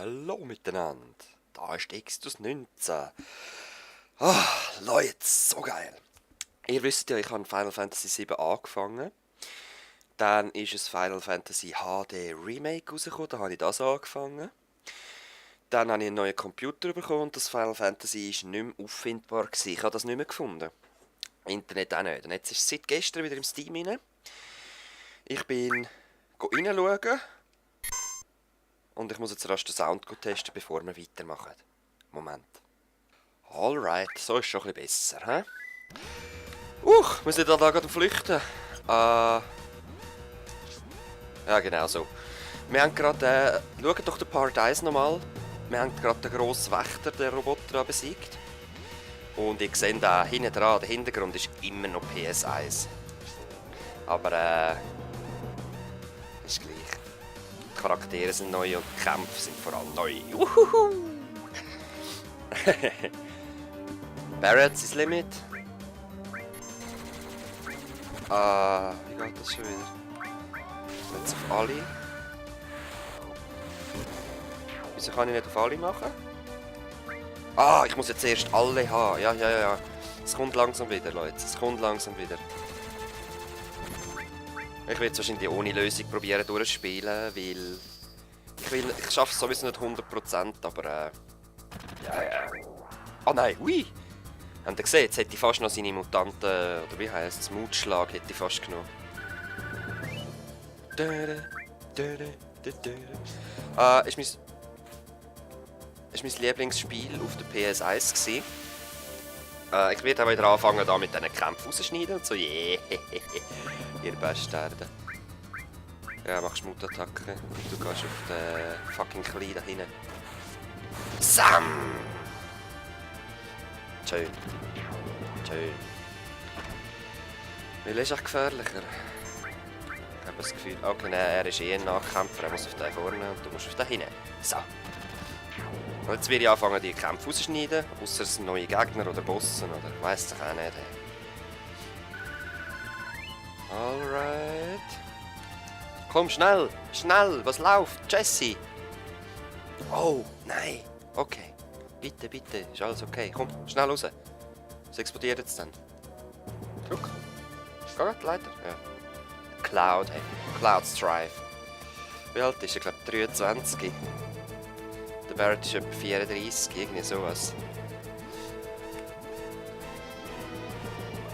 Hallo miteinander, da ist Extus 19. Ah, Leute, so geil. Ihr wisst ja, ich habe Final Fantasy 7 angefangen. Dann ist es Final Fantasy HD Remake rausgekommen, da habe ich das angefangen. Dann habe ich einen neuen Computer bekommen und das Final Fantasy ist nicht mehr auffindbar gewesen. Ich habe das nicht mehr gefunden. Internet auch nicht. Und jetzt ist es seit gestern wieder im Steam rein. Ich bin reinschauen. Und ich muss jetzt rasch den Sound testen, bevor wir weitermachen. Moment. Alright, so ist schon ein bisschen besser, hä? Wir sind da gerade am Flüchten. Ja, genau so. Wir haben gerade, schaut doch den Part 1 nochmal. Wir haben gerade den grossen Wächter, den Roboter, besiegt. Und ich sehe da hinten dran, der Hintergrund ist immer noch PS1. Aber, ist gleich. Die Charaktere sind neu und die Kämpfe sind vor allem neu. Uhuhu. Barrett's is Limit. Wie geht das schon wieder? Jetzt auf alle. Wieso kann ich nicht auf alle machen? Ich muss jetzt erst alle haben. Ja. Es kommt langsam wieder, Leute. Es kommt langsam wieder. Ich werde es wahrscheinlich ohne Lösung probieren durchspielen, weil ich schaffe es sowieso nicht 100%, aber ja. Ah nein, ui! Habt ihr gesehen, jetzt hätte ich fast noch seine Mutanten, oder wie heisst es, Mutschlag hätte ich fast genommen. Ist mein Lieblingsspiel auf der PS1 gewesen. Ich werde auch wieder anfangen, da mit diesen Kämpfen rausschneiden und so, yeah, ihr Bastarden. Ja, machst Mutattacke und du gehst auf den fucking Klein da hinten. Sam! Schön. Weil ist echt gefährlicher. Ich habe das Gefühl, okay, nein, er ist ein Nachkämpfer, er muss auf den vorne und du musst auf den hinten. So. Und jetzt werde ich anfangen, die Kämpfe rauszuschneiden, außer es sind neue Gegner oder Bossen oder ich weiss es auch nicht. Alright. Komm, schnell, was läuft? Jesse! Oh, nein. Okay. Bitte, ist alles okay. Komm, schnell raus. Es explodiert jetzt dann. Druck. Geht leider? Ja. Cloud, hey. Cloud Strife. Wie alt ist er? Ich glaube 23. Der Barrett ist etwa 34, irgendwie sowas.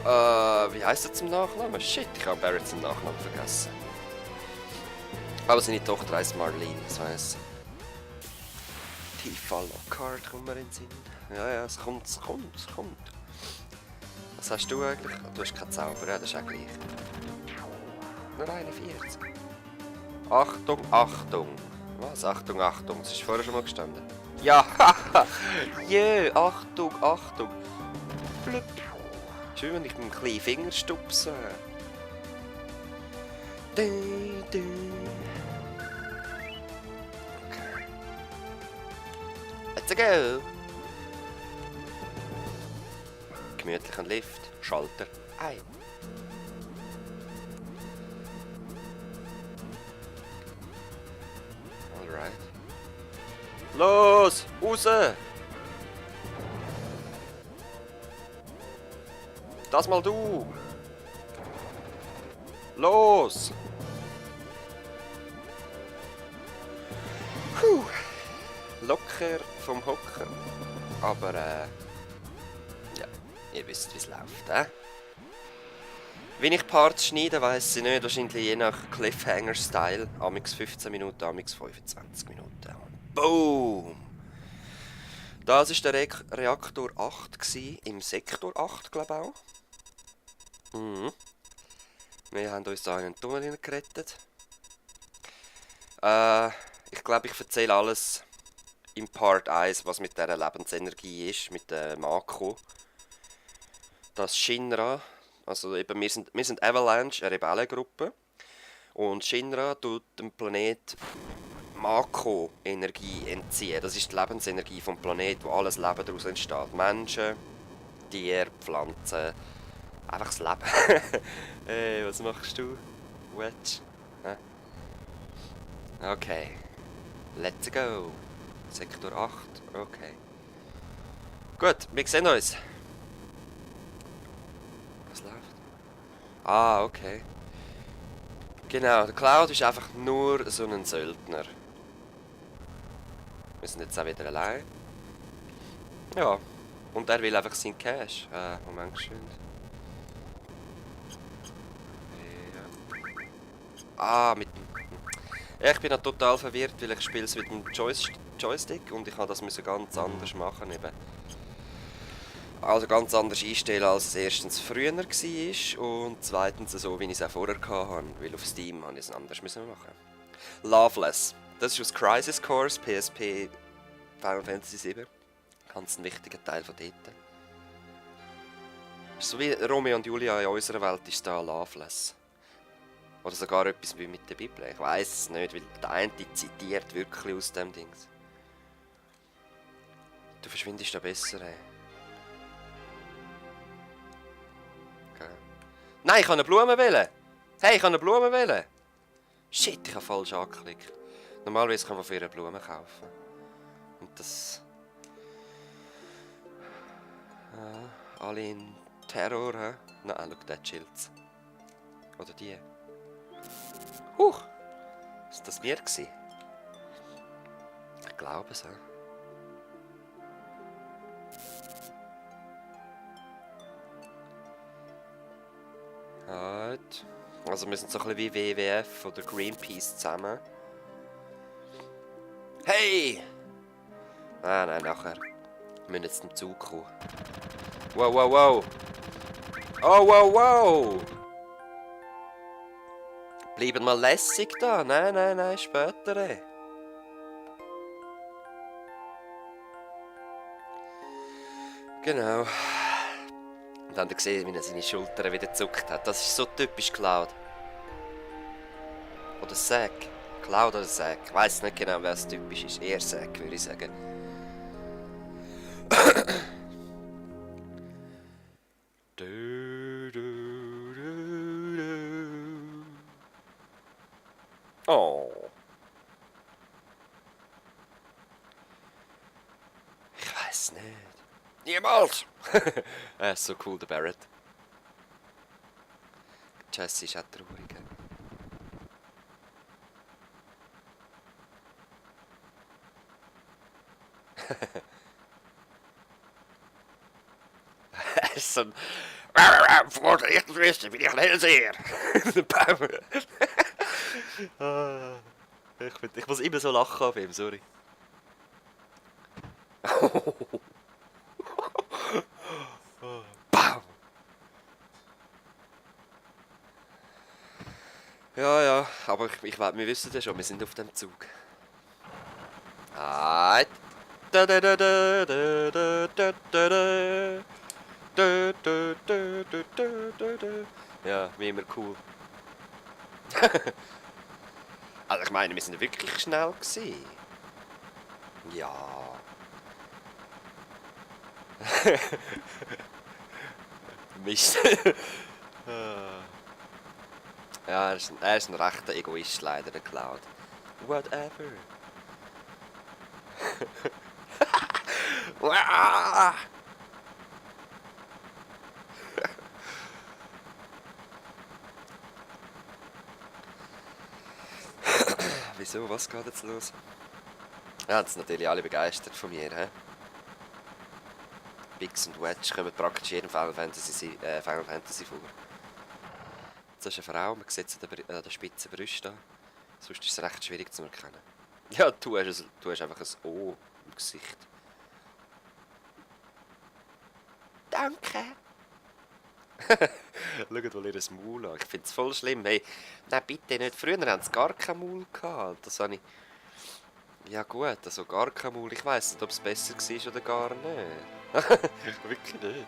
Wie heisst er zum Nachnamen? Shit, ich habe Barrett zum Nachnamen vergessen. Aber seine Tochter heisst Marlene, das heisst. Tifa Lockhart kommt mir in den Sinn. Ja, es kommt. Was hast du eigentlich? Du hast keinen Zauber, ja, das ist auch gleich. Nur 41. Achtung. Was? Achtung. Das ist vorher schon mal gestanden. Ja, haha. Achtung. Blüpp. Schön, wenn ich mit dem kleinen Finger stupse. Okay. Let's go! Gemütlichen Lift, Schalter ein. Alright. Los! Raus! Das mal du! Los! Puh. Locker vom Hocker. Aber ja, ihr wisst, wie es läuft, Wenn ich Parts schneide, weiss ich nicht, wahrscheinlich je nach Cliffhanger-Style. Amix 15 Minuten, amix 25 Minuten. Boom! Das war der Reaktor 8 gewesen, im Sektor 8, glaube ich auch. Wir haben uns da in einen Tunnel gerettet. Ich glaube, ich erzähle alles im Part 1, was mit dieser Lebensenergie ist, mit der Mako. Das Shinra, also eben, wir sind Avalanche, eine Rebellengruppe. Und Shinra tut dem Planet Mako-Energie entziehen. Das ist die Lebensenergie vom Planet, wo alles Leben daraus entsteht. Menschen, Tiere, Pflanzen, einfach das Leben. Hey, was machst du? Wedge? Okay, let's go. Sektor 8, okay. Gut, wir sehen uns. Was läuft? Ah, okay. Genau, der Cloud ist einfach nur so ein Söldner. Wir sind jetzt auch wieder allein. Ja, und er will einfach seinen Cash. Moment, geschwind. Ja. Ah, mit dem... Ja, ich bin noch total verwirrt, weil ich spiele es mit dem Joystick und ich habe das müssen ganz anders machen eben. Also ganz anders einstellen, als es erstens früher war und zweitens so, wie ich es auch vorher hatte, weil auf Steam habe ich es anders müssen machen. Loveless. Das ist aus Crisis Core, PSP Final Fantasy 7. Ganz ein wichtiger Teil von dort. So wie Romeo und Julia in unserer Welt ist da Loveless. Oder sogar etwas wie mit der Bibel. Ich weiß es nicht, weil der eine zitiert wirklich aus dem Dings. Du verschwindest da besser, ey. Okay. Nein, ich kann eine Blume wählen! Hey, ich kann eine Blume wählen! Shit, ich habe falsch angeklickt. Normalerweise kann man für eine Blume kaufen. Und das... alle in Terror, hä? Nein, schau, der chillt's. Oder die. Huch! Ist das mir gewesen? Ich glaube es, hä? Halt. Also wir sind so ein bisschen wie WWF oder Greenpeace zusammen. Hey! Nein, nachher. Wir müssen jetzt zum Zug kommen. Wow, wow, wow! Oh, wow, wow! Bleiben mal lässig da. Nein, später. Ey. Genau. Und dann hat er gesehen, wie er seine Schultern wieder gezuckt hat. Das ist so typisch Cloud. Oder Zack. Cloud oder Zack. Ich weiss nicht genau, wer es typisch ist. Eher Zack, würde ich sagen. Oh. Ich weiß nicht. Niemals! Er ist so cool, der Barrett. Jesse ist auch traurig. Er ist so ein... Vorsicht, wissen, wie ich Hellseher! Der Baum. Ich muss immer so lachen auf ihm, sorry. Bam! Ja, aber wir wissen ja schon, wir sind auf dem Zug. Ah, da da da da da da da da da. Ja, wie immer cool. Also ich meine, wir sind wirklich schnell gewesen. Ja. Mist. Ja, er ist ein rechter Egoist leider, der Cloud. Whatever. Wieso? Was geht jetzt los? Ja, jetzt sind natürlich alle begeistert von mir, hä? Biggs und Wedge kommen praktisch in jedem Final Fantasy vor. Das ist eine Frau, man sieht sie an der spitzen Brust an. Sonst ist es recht schwierig zu erkennen. Ja, du hast einfach ein O im Gesicht. Danke! Schaut mal ihr Maul an. Ich finde es voll schlimm. Hey, nein, bitte nicht. Früher haben sie gar kein Maul gehabt. Das habe ich... Ja gut, also gar kein Maul. Ich weiss nicht, ob es besser war oder gar nicht. Wirklich nicht.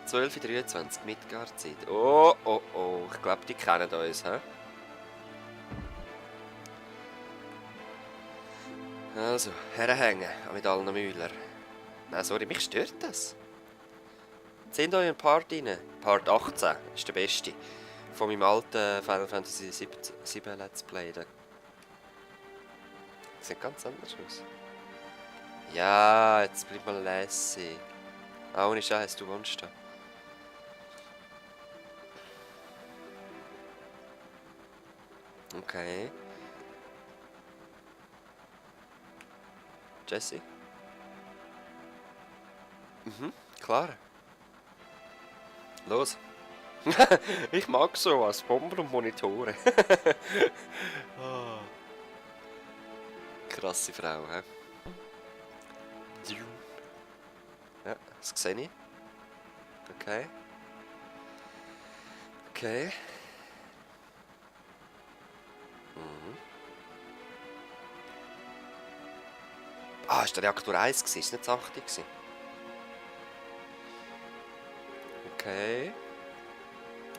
12:23 Midgard-Zeit. Oh. Ich glaube, die kennen uns, hä? Also, herhängen mit allen Müller. Nein, sorry, mich stört das. Sind euch ein Part rein? Part 18 ist der beste. Von meinem alten Final Fantasy 7 Let's Play. Sieht ganz anders aus. Ja, jetzt bleib mal lässig. Ah, ohne Scheiß, du wohnst da. Okay. Jesse? Mhm, klar. Los. Ich mag sowas, Bomben und Monitore. Ah. Krasse Frau, hä? Ja, das sehe ich. Okay. Okay. Mhm. Ah, ist der Reaktor 1 gewesen? Ist nicht das 8 gewesen? Okay.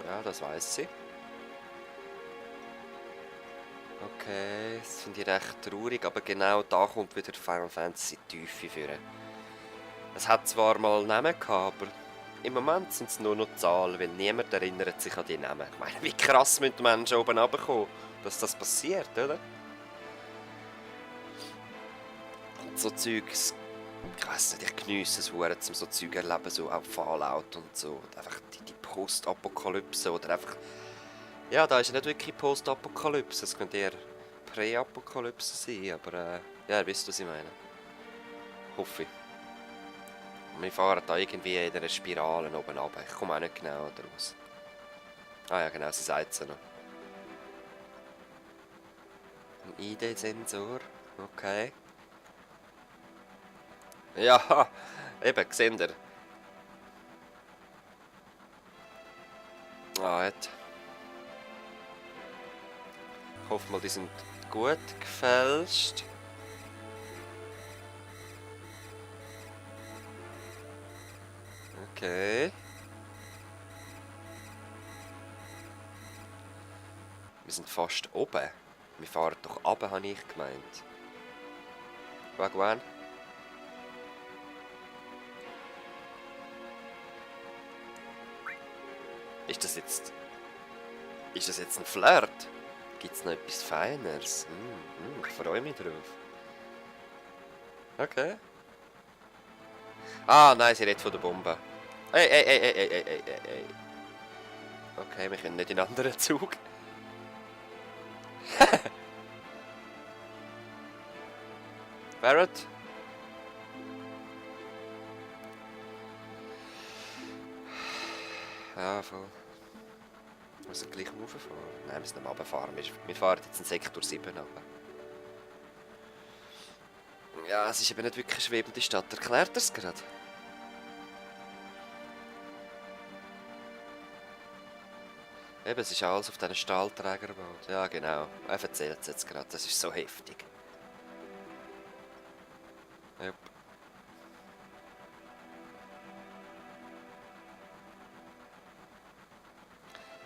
Ja, das weiß ich. Okay, das finde ich recht traurig, aber genau da kommt wieder Final Fantasy Tiefe führen. Es hat zwar mal Namen gehabt, aber im Moment sind es nur noch Zahlen, weil niemand erinnert sich an die Namen. Ich meine, wie krass müssen die Menschen oben runterkommen, dass das passiert, oder? Und so Zeugs, ich weiss nicht, ich geniesse es sehr, um so Zeug erleben, so auch Fallout und so. Und einfach die Postapokalypse oder einfach... Ja, da ist ja nicht wirklich Postapokalypse, es könnte eher Präapokalypse sein, aber ja, ihr wisst, was ich meine. Hoffe ich. Wir fahren da irgendwie in einer Spirale oben runter. Ich komme auch nicht genau daraus. Ah ja, genau, sie sagt es ja noch. Ein ID-Sensor. Okay. Ja, eben, seht ihr. Ah, jetzt. Ich hoffe mal, die sind gut gefälscht. Okay. Wir sind fast oben. Wir fahren doch runter, habe ich gemeint. Wagwan. Ist das jetzt... Ist das jetzt ein Flirt? Gibt es noch etwas Feineres? Ich freue mich drauf. Okay. Ah, nein, sie redet von der Bombe. Ey, ey, ey, ey, ey, ey, ey, ey, ey. Okay, wir können nicht in einen anderen Zug. Barrett? Ja, voll. Wir müssen gleich rauffahren. Nein, wir müssen nicht runterfahren. Wir fahren jetzt in Sektor 7 runter. Ja, es ist eben nicht wirklich eine schwebende Stadt. Erklärt er es gerade? Eben, es ist alles auf diesen Stahlträger gebaut. Ja, genau. Er erzählt es jetzt gerade. Das ist so heftig. Yep.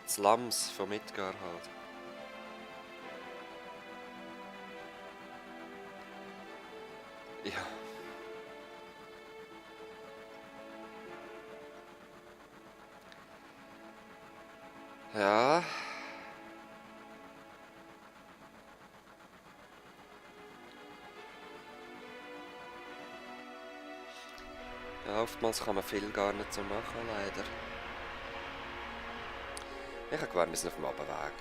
Slums von Midgar halt. Ja. Ja. Ja, oftmals kann man viel gar nicht so machen, leider. Ich habe gewartet, wir sind auf dem Abendweg.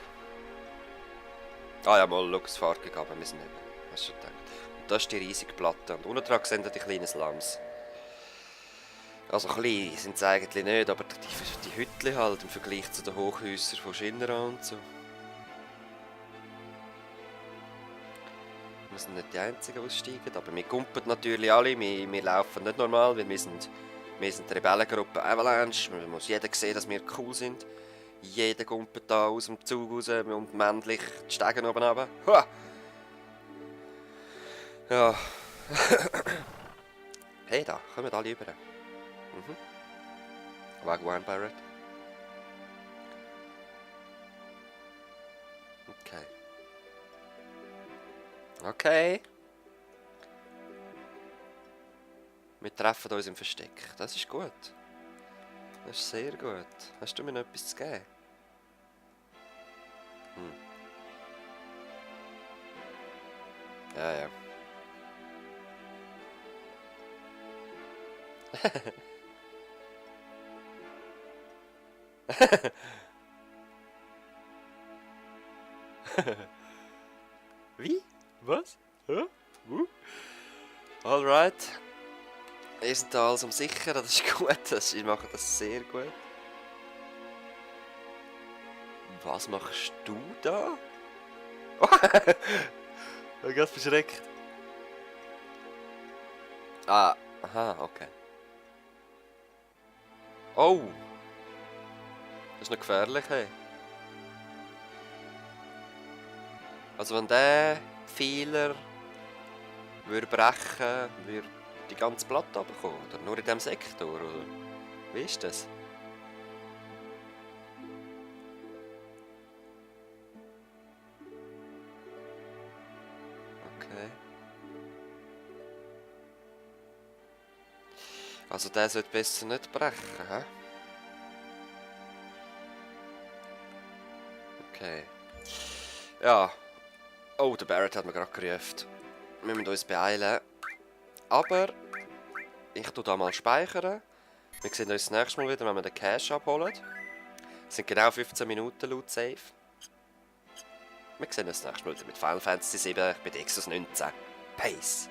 Ah ja, mal, schau, es fährt gegeben, wir sind eben. Hast du schon gedacht. Und das ist die riesige Platte. Und unten dran sehen die kleinen Slums. Also klein sind sie eigentlich nicht, aber die Hütchen halt im Vergleich zu den Hochhäusern von Shinra und so. Wir sind nicht die Einzigen, die aussteigen, aber wir kumpen natürlich alle, wir laufen nicht normal, weil wir sind die Rebellengruppe Avalanche, man muss jeder sehen, dass wir cool sind. Jeder kumpelt da aus dem Zug raus und männlich die Stegen oben runter. Ha! Ja. Hey, da, kommen alle rüber. Mhm. Wagwan Barrett. Okay. Okay. Wir treffen uns im Versteck. Das ist gut. Das ist sehr gut. Hast du mir noch etwas zu geben? Ja, ja. Wie? Was? Hä? Alright. Ihr seid da alles sicher, das ist gut. Ich mache das sehr gut. Was machst du da? Ich bin ganz verschreckt. Ah, aha, okay. Oh! Das ist noch gefährlich, hey. Also wenn der Fehler würde brechen, würde die ganze Platte runterkommen, oder? Nur in diesem Sektor, oder? Wie ist das? Okay. Also der sollte besser nicht brechen, hä? Okay. Ja. Oh, der Barrett hat mir gerade gerufen. Wir müssen uns beeilen. Aber ich tue da mal speichern. Wir sehen uns das nächste Mal wieder, wenn wir den Cash abholen. Es sind genau 15 Minuten laut Safe. Wir sehen uns das nächste Mal wieder mit Final Fantasy 7. Ich bin Exos 19. Peace!